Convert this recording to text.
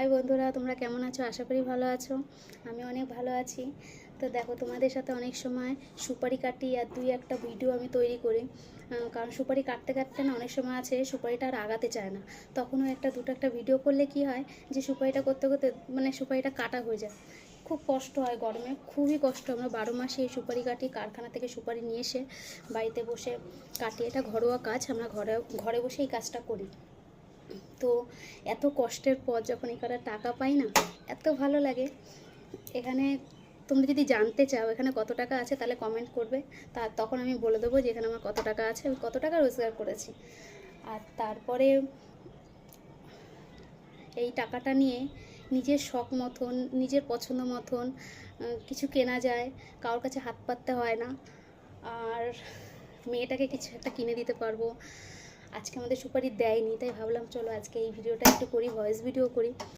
High বন্ধুরা, তোমরা কেমন আছো? আশা করি ভালো আছো। আমি অনেক ভালো আছি। তো দেখো, তোমাদের সাথে অনেক সময় সুপারি কাটি আর দুই একটা ভিডিও আমি তৈরি করি। কারণ সুপারি কাটতে কাটতে না অনেক সময় আছে সুপারিটা আর আগাতে চায় না। তখনও একটা ভিডিও করলে কি হয় যে সুপারিটা করতে করতে মানে সুপারিটা কাটা হয়ে যায়। খুব কষ্ট হয়, গরমে খুবই কষ্ট। আমরা 12 মাসে এই সুপারি কাটি, কারখানা থেকে সুপারি নিয়ে এসে বাড়িতে বসে কাটি। এটা ঘরোয়া কাজ, আমরা ঘরে ঘরে বসে এই কাজটা করি। তো এত কষ্টের পর যখন এখানে টাকা পাই না, এত ভালো লাগে। এখানে তোমরা যদি জানতে চাও এখানে কত টাকা আছে তাহলে কমেন্ট করবে, তখন আমি বলে দেবো যে এখানে আমার কত টাকা আছে, আমি কত টাকা রোজগার করেছি। আর তারপরে এই টাকাটা নিয়ে নিজের শখ মতন, নিজের পছন্দ মতন কিছু কেনা যায়, কারোর কাছে হাত পাততে হয় না। আর মেয়েটাকে কিছু একটা কিনে দিতে পারবো। আজকে আমাদের সুপারি দেয়নি, তাই ভাবলাম চলো আজকে এই ভিডিওটা একটু করি, ভয়েস ভিডিও করি।